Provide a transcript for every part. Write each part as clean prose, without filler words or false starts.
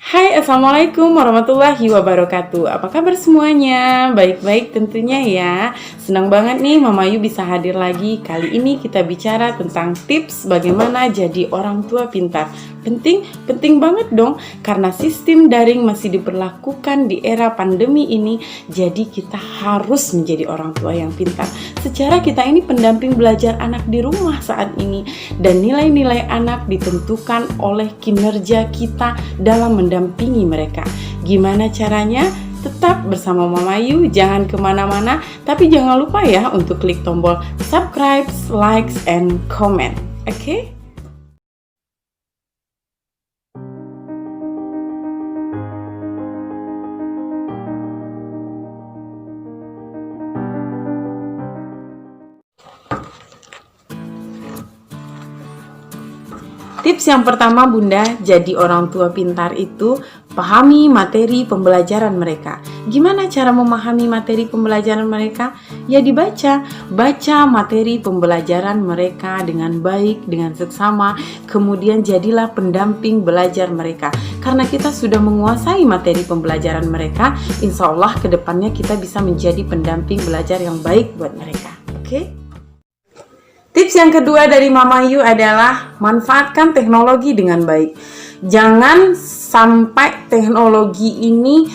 Hai, Assalamualaikum warahmatullahi wabarakatuh. Apa kabar semuanya? Baik-baik tentunya ya. Senang banget nih Mama Yu bisa hadir lagi. Kali ini kita bicara tentang tips bagaimana jadi orang tua pintar. Penting banget dong, karena sistem daring masih diberlakukan di era pandemi ini. Jadi kita harus menjadi orang tua yang pintar. Secara kita ini pendamping belajar anak di rumah saat ini, dan nilai-nilai anak ditentukan oleh kinerja kita dalam mendampingi mereka. Gimana caranya? Tetap bersama Mama Yu, jangan kemana-mana, tapi jangan lupa ya untuk klik tombol subscribe, likes, and comment. Oke? Tips yang pertama Bunda, jadi orang tua pintar itu pahami materi pembelajaran mereka. Gimana cara memahami materi pembelajaran mereka? Ya dibaca. Baca materi pembelajaran mereka dengan baik, dengan seksama. Kemudian jadilah pendamping belajar mereka. Karena kita sudah menguasai materi pembelajaran mereka, insya Allah kedepannya kita bisa menjadi pendamping belajar yang baik buat mereka. Oke? Tips yang kedua dari Mama Yu adalah manfaatkan teknologi dengan baik. Jangan sampai teknologi ini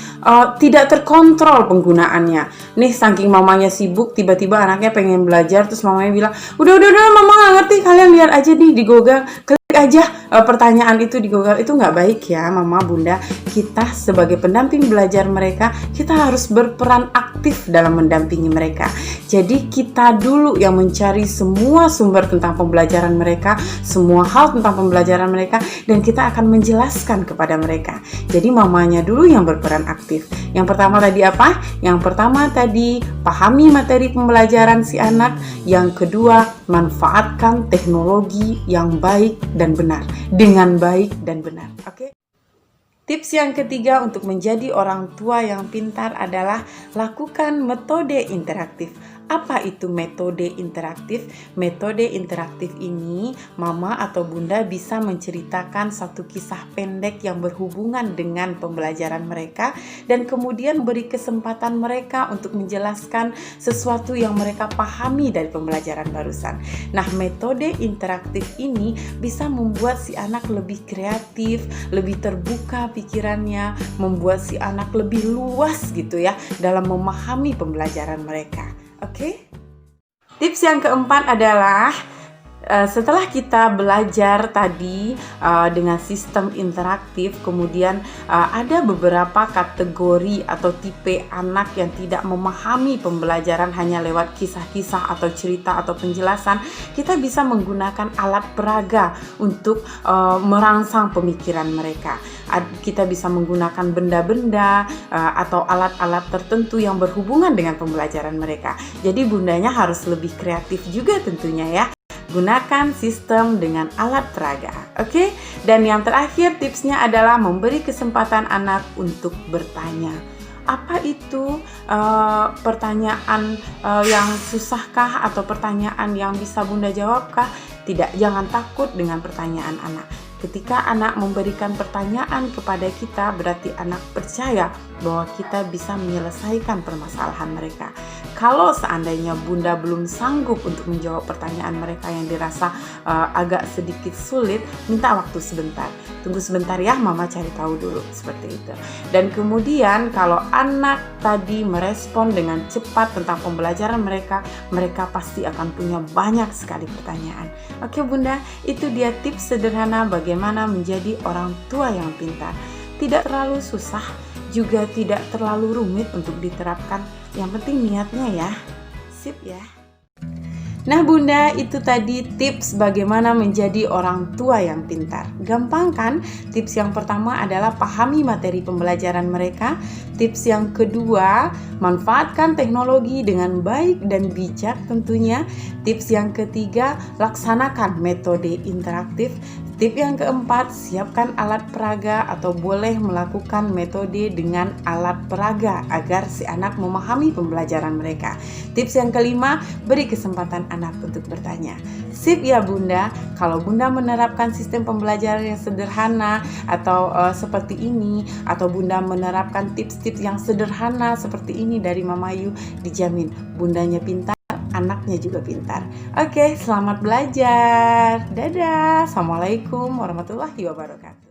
tidak terkontrol penggunaannya. Nih saking mamanya sibuk, tiba-tiba anaknya pengen belajar, terus mamanya bilang, udah mama nggak ngerti, kalian lihat aja nih di Google, klik aja pertanyaan itu di Google. Itu nggak baik ya Mama Bunda. Kita sebagai pendamping belajar mereka, kita harus berperan aktif dalam mendampingi mereka. Jadi kita dulu yang mencari semua sumber tentang pembelajaran mereka, semua hal tentang pembelajaran mereka, dan kita akan menjelaskan kepada mereka. Jadi mamanya dulu yang berperan aktif. Yang pertama tadi apa? Yang pertama tadi pahami materi pembelajaran si anak. Yang kedua, manfaatkan teknologi yang baik dan benar. Dengan baik dan benar. Oke? Tips yang ketiga untuk menjadi orang tua yang pintar adalah lakukan metode interaktif. Apa itu metode interaktif? Metode interaktif ini Mama atau Bunda bisa menceritakan satu kisah pendek yang berhubungan dengan pembelajaran mereka, dan kemudian beri kesempatan mereka untuk menjelaskan sesuatu yang mereka pahami dari pembelajaran barusan. Nah, metode interaktif ini bisa membuat si anak lebih kreatif, lebih terbuka pikirannya, membuat si anak lebih luas gitu ya dalam memahami pembelajaran mereka. Oke? Tips yang keempat adalah setelah kita belajar tadi dengan sistem interaktif, kemudian ada beberapa kategori atau tipe anak yang tidak memahami pembelajaran hanya lewat kisah-kisah atau cerita atau penjelasan. Kita bisa menggunakan alat peraga untuk merangsang pemikiran mereka. Kita bisa menggunakan benda-benda atau alat-alat tertentu yang berhubungan dengan pembelajaran mereka. Jadi bundanya harus lebih kreatif juga tentunya ya. Gunakan sistem dengan alat peraga, oke? Dan yang terakhir tipsnya adalah memberi kesempatan anak untuk bertanya. Apa itu pertanyaan yang susahkah atau pertanyaan yang bisa Bunda jawabkah? Tidak, jangan takut dengan pertanyaan anak. Ketika anak memberikan pertanyaan kepada kita, berarti anak percaya bahwa kita bisa menyelesaikan permasalahan mereka. Kalau seandainya Bunda belum sanggup untuk menjawab pertanyaan mereka yang dirasa agak sedikit sulit, minta waktu sebentar. Tunggu sebentar ya, Mama cari tahu dulu, seperti itu. Dan kemudian kalau anak tadi merespon dengan cepat tentang pembelajaran mereka, mereka pasti akan punya banyak sekali pertanyaan. Oke Bunda, itu dia tips sederhana bagaimana menjadi orang tua yang pintar. Tidak terlalu susah, juga tidak terlalu rumit untuk diterapkan. Yang penting niatnya ya. Sip ya. Nah Bunda, itu tadi tips bagaimana menjadi orang tua yang pintar. Gampang kan? Tips yang pertama adalah pahami materi pembelajaran mereka. Tips yang kedua, manfaatkan teknologi dengan baik dan bijak tentunya. Tips yang ketiga, laksanakan metode interaktif. Tip yang keempat, siapkan alat peraga atau boleh melakukan metode dengan alat peraga agar si anak memahami pembelajaran mereka. Tips yang kelima, beri kesempatan anak untuk bertanya. Sip ya Bunda, kalau Bunda menerapkan sistem pembelajaran yang sederhana atau seperti ini, atau Bunda menerapkan tips-tips yang sederhana seperti ini dari Mama Yu, dijamin Bundanya pintar, anaknya juga pintar. Oke, selamat belajar. Dadah. Assalamualaikum warahmatullahi wabarakatuh.